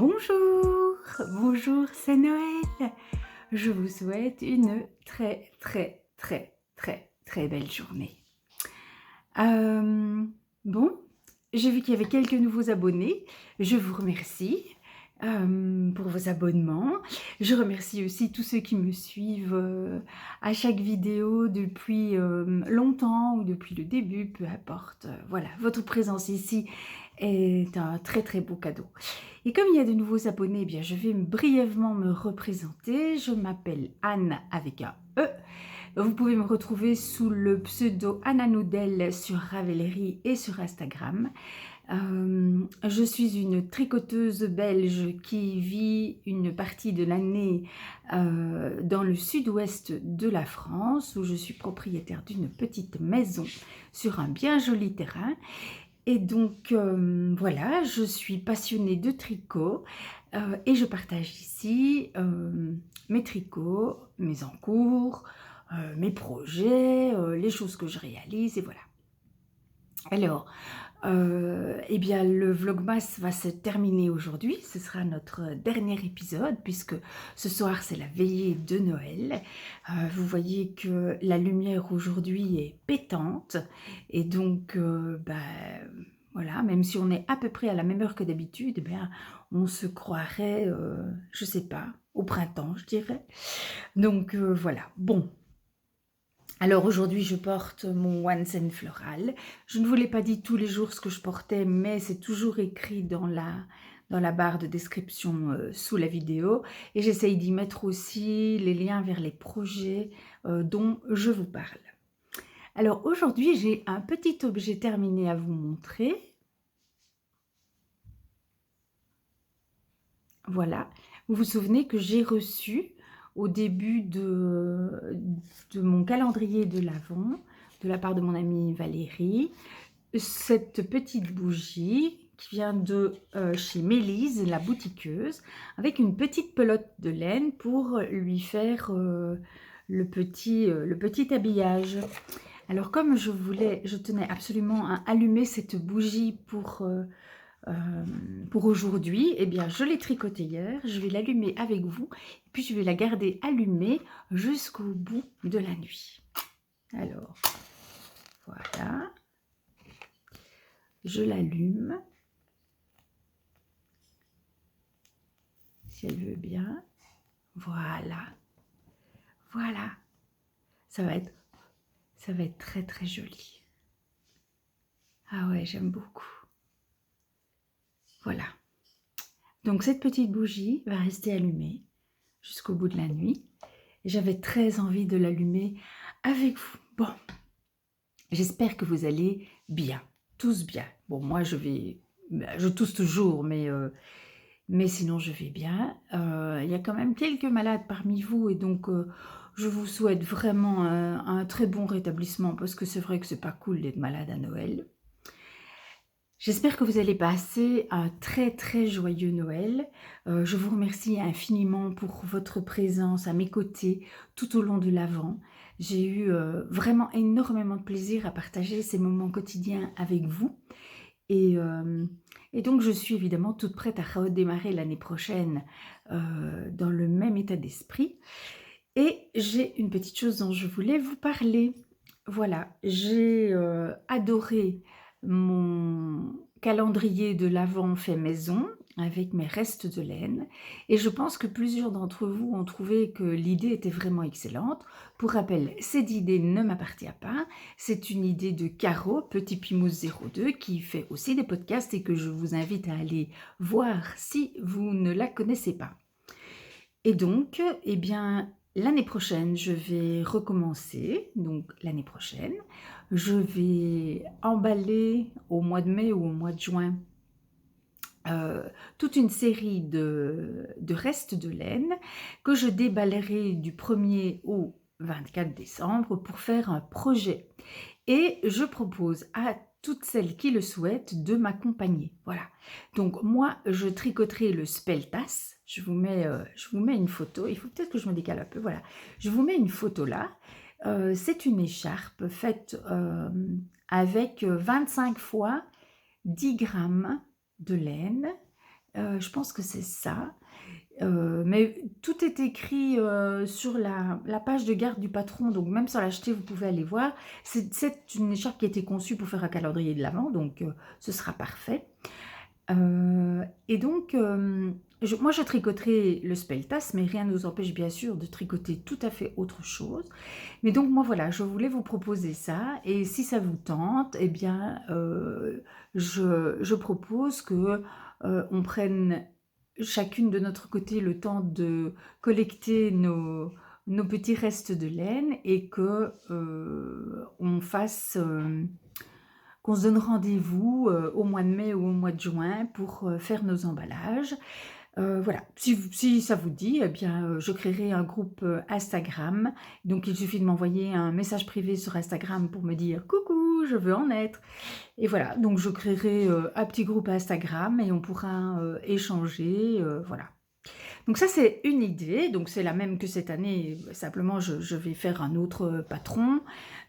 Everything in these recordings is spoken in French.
Bonjour, bonjour, c'est Noël. Je vous souhaite une très très très très très belle journée. Euh, bon, j'ai vu qu'il y avait quelques nouveaux abonnés. Je vous remercie pour vos abonnements. Je remercie aussi tous ceux qui me suivent à chaque vidéo depuis longtemps ou depuis le début, peu importe. Voilà, votre présence ici est un très très beau cadeau. Et comme il y a de nouveaux abonnés, eh bien, je vais brièvement me représenter. Je m'appelle Anne avec un E. Vous pouvez me retrouver sous le pseudo Anna Noudel sur Ravelry et sur Instagram. Je suis une tricoteuse belge qui vit une partie de l'année dans le sud-ouest de la France, où je suis propriétaire d'une petite maison sur un bien joli terrain. Et donc, voilà, je suis passionnée de tricot et je partage ici mes tricots, mes encours, mes projets, les choses que je réalise et voilà. Alors, eh bien, le Vlogmas va se terminer aujourd'hui. Ce sera notre dernier épisode puisque ce soir, c'est la veillée de Noël. Vous voyez que la lumière aujourd'hui est pétante et donc, voilà, même si on est à peu près à la même heure que d'habitude, eh bien, on se croirait, je sais pas, au printemps, je dirais. Donc, voilà. Bon. Alors aujourd'hui, je porte mon Once Floral. Je ne vous l'ai pas dit tous les jours ce que je portais, mais c'est toujours écrit dans la barre de description sous la vidéo. Et j'essaye d'y mettre aussi les liens vers les projets dont je vous parle. Alors aujourd'hui, j'ai un petit objet terminé à vous montrer. Voilà. Vous vous souvenez que j'ai reçu au début de mon calendrier de l'Avent, de la part de mon amie Valérie, cette petite bougie qui vient de chez Mélise, la boutiqueuse, avec une petite pelote de laine pour lui faire le petit habillage. Alors comme je tenais absolument à allumer cette bougie pour aujourd'hui, eh bien je l'ai tricotée hier, je vais l'allumer avec vous, et puis je vais la garder allumée jusqu'au bout de la nuit. Alors, voilà, je l'allume, si elle veut bien, voilà, voilà, ça va être très très joli. Ah ouais, j'aime beaucoup. Voilà. Donc cette petite bougie va rester allumée jusqu'au bout de la nuit. J'avais très envie de l'allumer avec vous. Bon, j'espère que vous allez bien, tous bien. Bon, moi je tousse toujours, mais sinon je vais bien. Il y a quand même quelques malades parmi vous et donc je vous souhaite vraiment un très bon rétablissement parce que c'est vrai que c'est pas cool d'être malade à Noël. J'espère que vous allez passer un très très joyeux Noël. Je vous remercie infiniment pour votre présence à mes côtés tout au long de l'Avent. J'ai eu vraiment énormément de plaisir à partager ces moments quotidiens avec vous. Et donc je suis évidemment toute prête à redémarrer l'année prochaine dans le même état d'esprit. Et j'ai une petite chose dont je voulais vous parler. Voilà, j'ai adoré mon calendrier de l'Avent fait maison avec mes restes de laine et je pense que plusieurs d'entre vous ont trouvé que l'idée était vraiment excellente. Pour rappel, cette idée ne m'appartient pas, c'est une idée de Caro, Petit Pimousse 02, qui fait aussi des podcasts et que je vous invite à aller voir si vous ne la connaissez pas. Et donc, eh bien, l'année prochaine, je vais recommencer, donc l'année prochaine, je vais emballer au mois de mai ou au mois de juin toute une série de restes de laine que je déballerai du 1er au 24 décembre pour faire un projet. Et je propose à toutes celles qui le souhaitent de m'accompagner. Voilà. Donc moi, je tricoterai le Speltas. Je vous mets une photo. Il faut peut-être que je me décale un peu. Voilà. Je vous mets une photo là. C'est une écharpe faite avec 25 fois 10 grammes de laine Je pense que c'est ça. Mais tout est écrit, sur la page de garde du patron, donc même sans l'acheter, vous pouvez aller voir. C'est une écharpe qui a été conçue pour faire un calendrier de l'avent, donc ce sera parfait. Et donc, moi je tricoterai le speltas, mais rien ne nous empêche bien sûr de tricoter tout à fait autre chose. Mais donc moi voilà, je voulais vous proposer ça, et si ça vous tente, eh bien je propose que on prenne chacune de notre côté le temps de collecter nos petits restes de laine, et que on fasse... qu'on se donne rendez-vous au mois de mai ou au mois de juin pour faire nos emballages. Voilà, si ça vous dit, eh bien, je créerai un groupe Instagram. Donc, il suffit de m'envoyer un message privé sur Instagram pour me dire « Coucou, je veux en être ». Et voilà, donc je créerai un petit groupe Instagram et on pourra échanger, voilà. Donc ça, c'est une idée, donc c'est la même que cette année, simplement je vais faire un autre patron,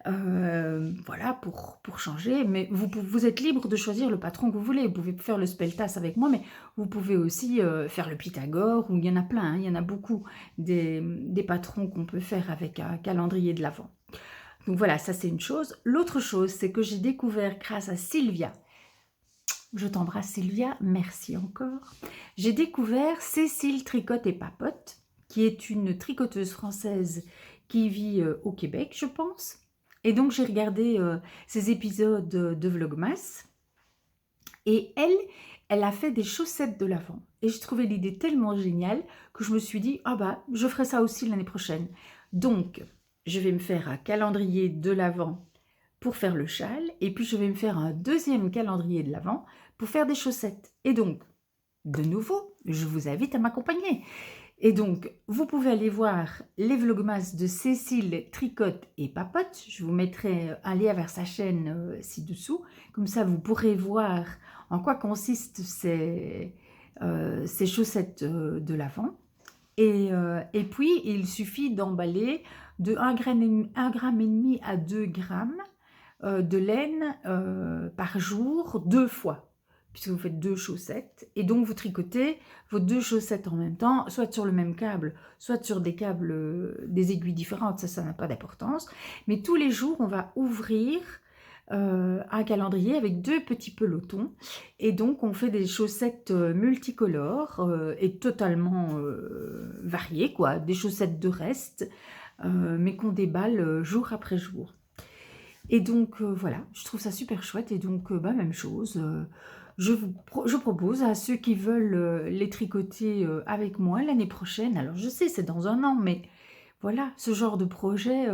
voilà, pour changer. Mais vous êtes libre de choisir le patron que vous voulez. Vous pouvez faire le speltas avec moi, mais vous pouvez aussi faire le Pythagore, ou il y en a plein, hein, il y en a beaucoup des patrons qu'on peut faire avec un calendrier de l'Avent. Donc voilà, ça c'est une chose. L'autre chose, c'est que j'ai découvert grâce à Sylvia, je t'embrasse Sylvia, merci encore. J'ai découvert Cécile Tricote et Papote, qui est une tricoteuse française qui vit au Québec, je pense. Et donc j'ai regardé ses épisodes de Vlogmas. Et elle a fait des chaussettes de l'Avent. Et j'ai trouvé l'idée tellement géniale que je me suis dit, ah bah, je ferai ça aussi l'année prochaine. Donc, je vais me faire un calendrier de l'Avent pour faire le châle, et puis je vais me faire un deuxième calendrier de l'Avent pour faire des chaussettes. Et donc, de nouveau, je vous invite à m'accompagner. Et donc, vous pouvez aller voir les vlogmas de Cécile Tricote et Papote. Je vous mettrai un lien vers sa chaîne ci-dessous. Comme ça, vous pourrez voir en quoi consistent ces chaussettes de l'Avent. Et puis, il suffit d'emballer de 1,5 g à 2 grammes de laine par jour, 2 fois, puisque vous faites 2 chaussettes, et donc vous tricotez vos 2 chaussettes en même temps, soit sur le même câble, soit sur des câbles, des aiguilles différentes, ça n'a pas d'importance, mais tous les jours on va ouvrir un calendrier avec 2 petits pelotons, et donc on fait des chaussettes multicolores et totalement variées, quoi, des chaussettes de reste, mais qu'on déballe jour après jour. Et donc voilà, je trouve ça super chouette, et donc même chose, je propose à ceux qui veulent les tricoter avec moi l'année prochaine. Alors je sais, c'est dans un an, mais voilà, ce genre de projet,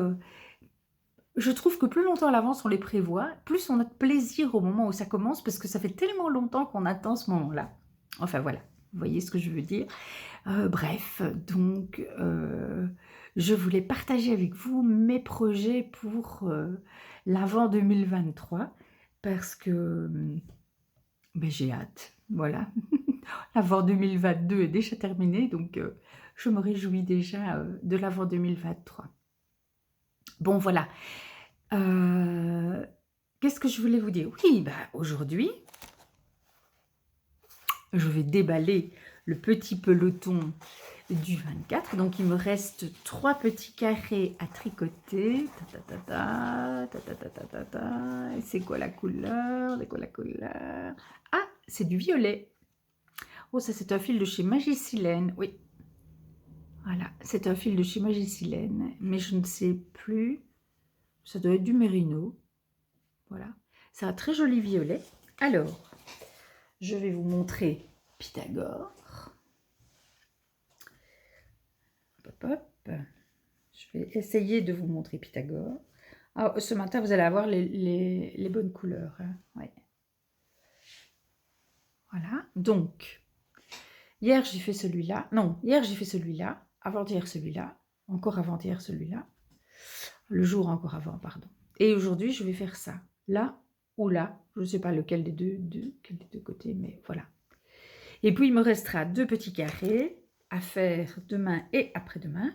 je trouve que plus longtemps à l'avance on les prévoit, plus on a de plaisir au moment où ça commence, parce que ça fait tellement longtemps qu'on attend ce moment-là. Enfin voilà, vous voyez ce que je veux dire. Bref, donc je voulais partager avec vous mes projets pour l'Avent 2023, parce que j'ai hâte, voilà. L'Avent 2022 est déjà terminé, donc je me réjouis déjà de l'Avent 2023. Bon, voilà. Qu'est-ce que je voulais vous dire? Oui, aujourd'hui, je vais déballer le petit peloton du 24. Donc, il me reste 3 petits carrés à tricoter. Et c'est quoi la couleur? C'est quoi la couleur? Ah, c'est du violet. Oh, ça, c'est un fil de chez Magicilène. Oui. Voilà, c'est un fil de chez Magicilène. Mais je ne sais plus. Ça doit être du mérino. Voilà. C'est un très joli violet. Alors, je vais vous montrer Pythagore. Hop, hop. Je vais essayer de vous montrer Pythagore. Ah, ce matin, vous allez avoir les bonnes couleurs. Hein. Ouais. Voilà. Donc, hier, j'ai fait celui-là. Non, hier, j'ai fait celui-là. Avant-hier, celui-là. Encore avant-hier, celui-là. Le jour encore avant, pardon. Et aujourd'hui, je vais faire ça. Là ou là. Je ne sais pas lequel des deux côtés, mais voilà. Et puis, il me restera 2 petits carrés à faire demain et après-demain.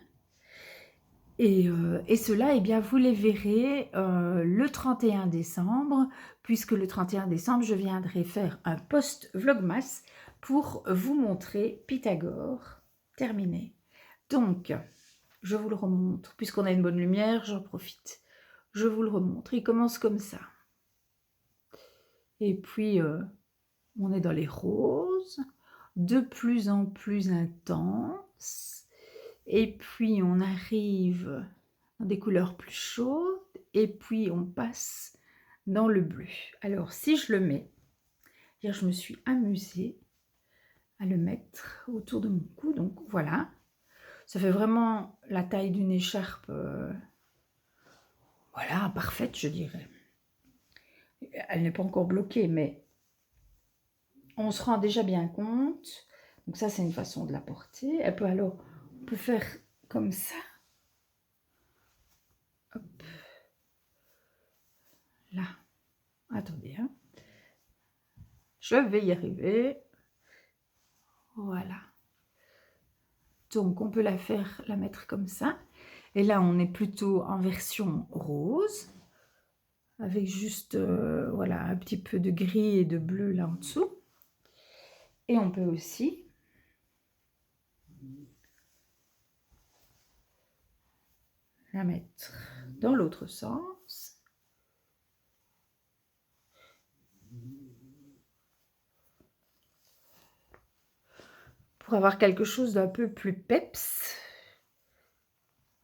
Et ceux-là, eh bien, vous les verrez le 31 décembre, puisque le 31 décembre, je viendrai faire un post-vlogmas pour vous montrer Pythagore terminé. Donc, je vous le remontre, puisqu'on a une bonne lumière, j'en profite. Je vous le remontre, il commence comme ça. Et puis, on est dans les roses, de plus en plus intenses. Et puis, on arrive dans des couleurs plus chaudes. Et puis, on passe dans le bleu. Alors, si je le mets, hier, je me suis amusée à le mettre autour de mon cou. Donc, voilà. Ça fait vraiment la taille d'une écharpe, voilà, parfaite, je dirais. Elle n'est pas encore bloquée, mais on se rend déjà bien compte. Donc ça, c'est une façon de la porter. Alors, on peut faire comme ça. Hop. Là. Attendez, hein. Je vais y arriver. Voilà. Donc, on peut la mettre comme ça. Et là, on est plutôt en version rose. Avec juste, voilà, un petit peu de gris et de bleu là en dessous. Et on peut aussi la mettre dans l'autre sens. Pour avoir quelque chose d'un peu plus peps.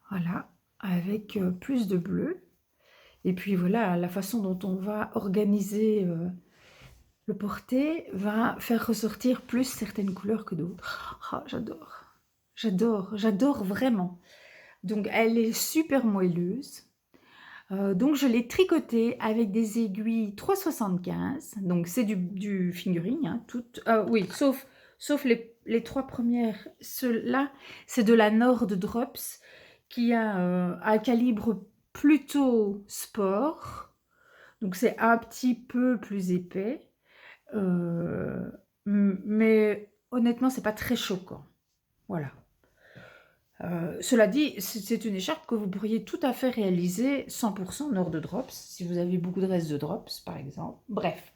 Voilà, avec plus de bleu. Et puis voilà, la façon dont on va organiser le porté va faire ressortir plus certaines couleurs que d'autres. Oh, j'adore, j'adore, j'adore vraiment. Donc elle est super moelleuse. Donc je l'ai tricotée avec des aiguilles 3,75. Donc c'est du fingering, hein, oui, sauf les 3 premières. Ceux-là, c'est de la Nord Drops qui a un calibre plutôt sport. Donc c'est un petit peu plus épais. Mais honnêtement, c'est pas très choquant. Voilà. Cela dit, c'est une écharpe que vous pourriez tout à fait réaliser 100% Nord de Drops, si vous avez beaucoup de restes de Drops, par exemple. Bref,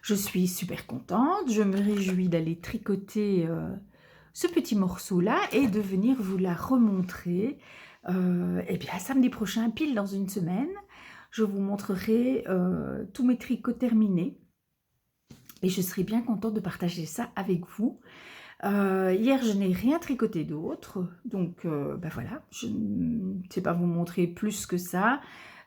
je suis super contente. Je me réjouis d'aller tricoter ce petit morceau-là et de venir vous la remontrer. Et bien, samedi prochain, pile dans une semaine, je vous montrerai tous mes tricots terminés. Et je serai bien contente de partager ça avec vous. Hier, je n'ai rien tricoté d'autre, donc ben voilà, je ne sais pas vous montrer plus que ça.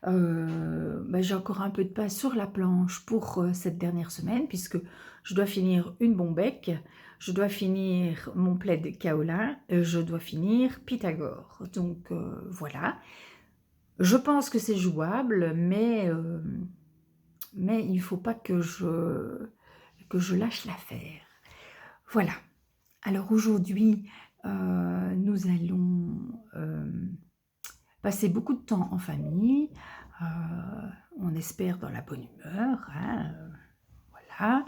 Ben, j'ai encore un peu de pain sur la planche pour cette dernière semaine, puisque je dois finir une bombec, je dois finir mon plaid kaolin, je dois finir Pythagore. Donc voilà, je pense que c'est jouable, mais il ne faut pas que je lâche l'affaire. Voilà. Alors aujourd'hui, nous allons passer beaucoup de temps en famille, on espère dans la bonne humeur, hein, voilà.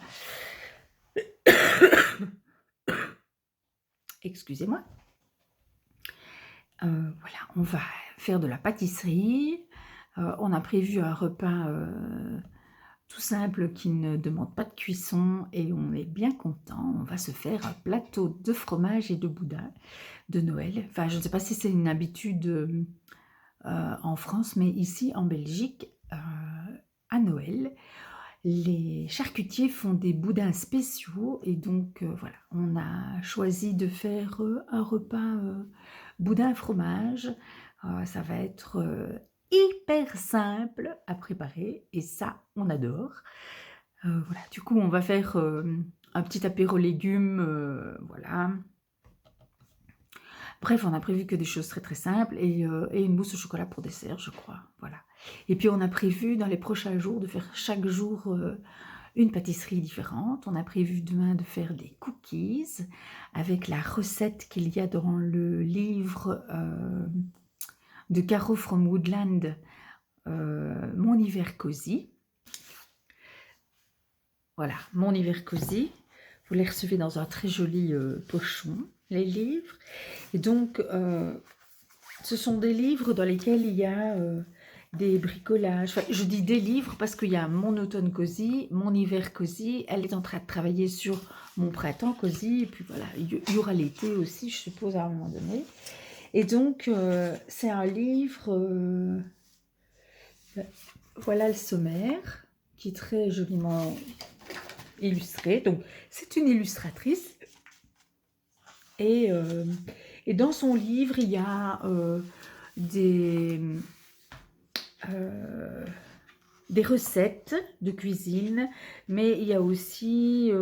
Excusez-moi. Voilà, on va faire de la pâtisserie, on a prévu un repas tout simple qui ne demande pas de cuisson et on est bien content. On va se faire un plateau de fromage et de boudin de Noël. Enfin, je ne sais pas si c'est une habitude en France, mais ici en Belgique, à Noël, les charcutiers font des boudins spéciaux et donc voilà, on a choisi de faire un repas boudin fromage. Ça va être hyper simple à préparer et ça, on adore. Voilà, du coup, on va faire un petit apéro légumes, voilà. Bref, on a prévu que des choses très très simples et une mousse au chocolat pour dessert, je crois, voilà. Et puis on a prévu dans les prochains jours de faire chaque jour une pâtisserie différente. On a prévu demain de faire des cookies avec la recette qu'il y a dans le livre de Caro from Woodland, Mon hiver cosy. Voilà, Mon hiver cosy. Vous les recevez dans un très joli pochon, les livres. Et donc, ce sont des livres dans lesquels il y a des bricolages. Enfin, je dis des livres parce qu'il y a mon automne cosy, mon hiver cosy. Elle est en train de travailler sur mon printemps cosy. Et puis voilà, il y aura l'été aussi, je suppose, à un moment donné. Et donc, c'est un livre... voilà le sommaire, qui est très joliment illustré. Donc, c'est une illustratrice. Et dans son livre, il y a des recettes de cuisine, mais il y a aussi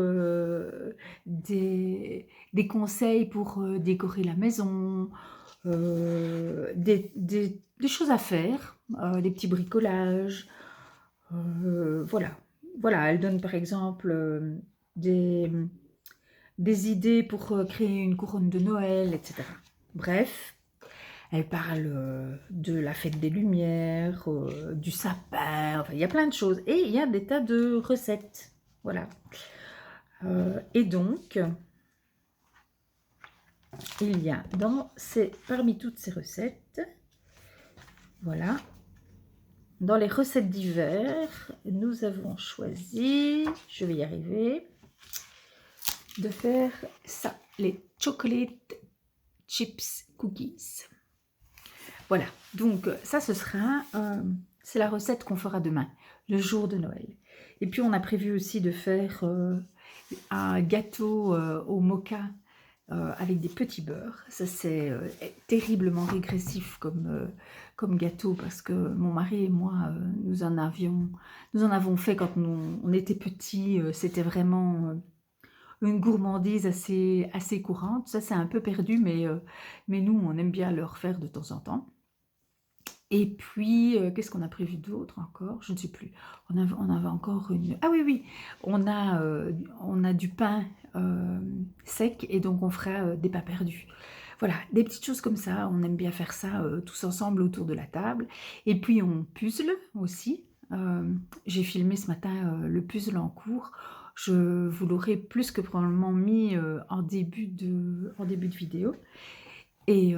des conseils pour décorer la maison, des choses à faire, des petits bricolages. Voilà. Voilà, elle donne par exemple des idées pour créer une couronne de Noël, etc. Bref, elle parle de la fête des Lumières, du sapin, enfin, il y a plein de choses. Et il y a des tas de recettes. Voilà. Et donc, il y a parmi toutes ces recettes, voilà, dans les recettes d'hiver, nous avons choisi, je vais y arriver, de faire ça, les chocolate chips cookies. Voilà, donc ça ce sera, c'est la recette qu'on fera demain, le jour de Noël. Et puis on a prévu aussi de faire un gâteau au moka avec des petits beurres. Ça c'est terriblement régressif comme gâteau parce que mon mari et moi, nous en avons fait quand on était petits. C'était vraiment une gourmandise assez courante. Ça c'est un peu perdu, mais nous on aime bien le refaire de temps en temps. Et puis, qu'est-ce qu'on a prévu d'autre encore? Je ne sais plus. On avait encore une... Ah oui, oui, on a du pain sec et donc on fera des pains perdus. Voilà, des petites choses comme ça. On aime bien faire ça tous ensemble autour de la table. Et puis, on puzzle aussi. J'ai filmé ce matin le puzzle en cours. Je vous l'aurai plus que probablement mis en début de vidéo. Et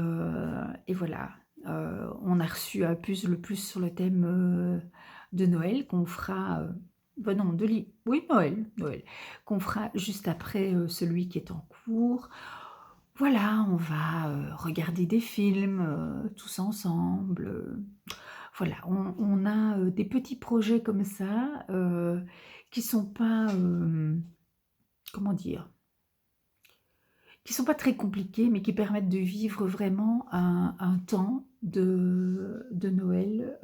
voilà. On a reçu un puzzle plus sur le thème de Noël qu'on fera, non, oui, Noël, qu'on fera juste après celui qui est en cours. Voilà, on va regarder des films tous ensemble. Voilà, on a des petits projets comme ça qui sont pas, comment dire, qui sont pas très compliqués, mais qui permettent de vivre vraiment un temps de Noël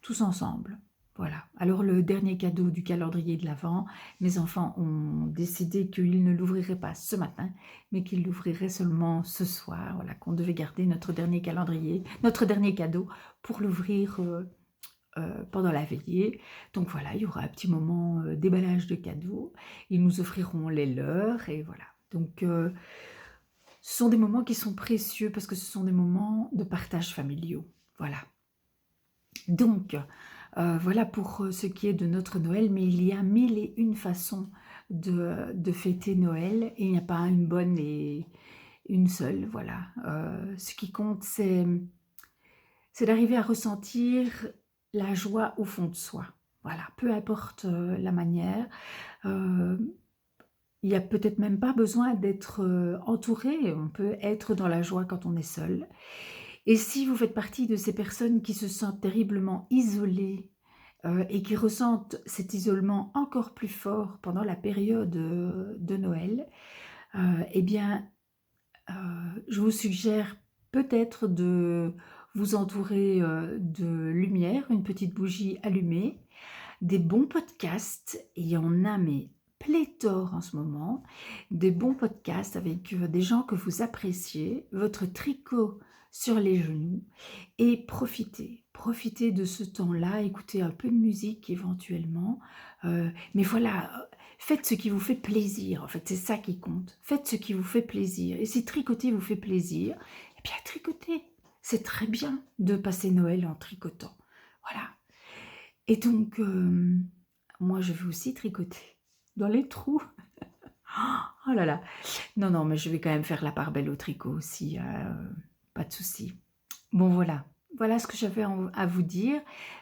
tous ensemble. Voilà. Alors le dernier cadeau du calendrier de l'Avent, mes enfants ont décidé qu'ils ne l'ouvriraient pas ce matin, mais qu'ils l'ouvriraient seulement ce soir. Voilà, qu'on devait garder notre dernier calendrier, notre dernier cadeau pour l'ouvrir pendant la veillée. Donc voilà, il y aura un petit moment déballage de cadeaux. Ils nous offriront les leurs et voilà. Donc, ce sont des moments qui sont précieux parce que ce sont des moments de partage familiaux. Voilà. Donc, voilà pour ce qui est de notre Noël, mais il y a 1001 façons de fêter Noël. Et il n'y a pas une bonne et une seule, voilà. Ce qui compte, c'est d'arriver à ressentir la joie au fond de soi. Voilà, peu importe la manière. Il n'y a peut-être même pas besoin d'être entouré, on peut être dans la joie quand on est seul. Et si vous faites partie de ces personnes qui se sentent terriblement isolées et qui ressentent cet isolement encore plus fort pendant la période de Noël, eh bien, je vous suggère peut-être de vous entourer de lumière, une petite bougie allumée, des bons podcasts, et il y en a mais pléthore en ce moment, des bons podcasts avec des gens que vous appréciez, votre tricot sur les genoux, et profitez de ce temps-là, écoutez un peu de musique éventuellement, mais voilà, faites ce qui vous fait plaisir, en fait c'est ça qui compte, faites ce qui vous fait plaisir, et si tricoter vous fait plaisir, eh bien tricotez, c'est très bien de passer Noël en tricotant, voilà. Et donc, moi, je vais aussi tricoter dans les trous. Oh là là. Non, non, mais je vais quand même faire la part belle au tricot aussi. Pas de souci. Bon, voilà. voilà ce que j'avais à vous dire.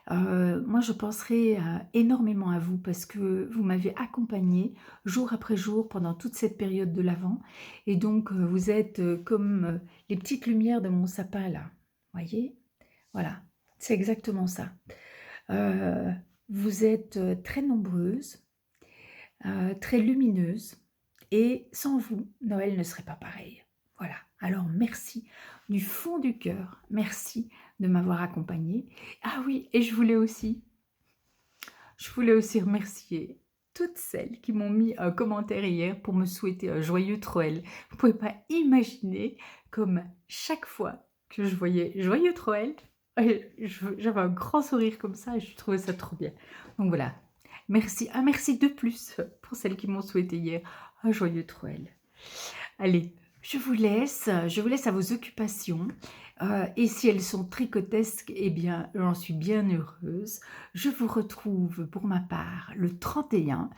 Moi, je penserai énormément à vous parce que vous m'avez accompagnée jour après jour pendant toute cette période de l'Avent. Et donc, vous êtes comme les petites lumières de mon sapin là. Voyez? Voilà, c'est exactement ça. Euh, Vous êtes très nombreuses, très lumineuses. Et sans vous, Noël ne serait pas pareil. Voilà. Alors merci du fond du cœur. Merci de m'avoir accompagnée. Ah oui, et je voulais aussi remercier toutes celles qui m'ont mis un commentaire hier pour me souhaiter un joyeux Noël. Vous pouvez pas imaginer comme chaque fois que je voyais joyeux Noël, j'avais un grand sourire comme ça et je trouvais ça trop bien. Donc voilà, merci, un merci de plus pour celles qui m'ont souhaité hier un joyeux Noël. Allez, je vous laisse à vos occupations. Et si elles sont tricotesques, eh bien, j'en suis bien heureuse. Je vous retrouve pour ma part le 31.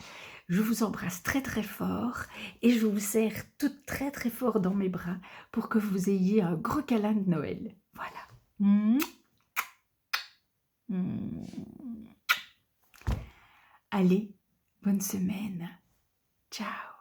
Je vous embrasse très très fort et je vous serre toutes très très fort dans mes bras pour que vous ayez un gros câlin de Noël. Voilà. Mouah. Mouah. Allez, bonne semaine. Ciao.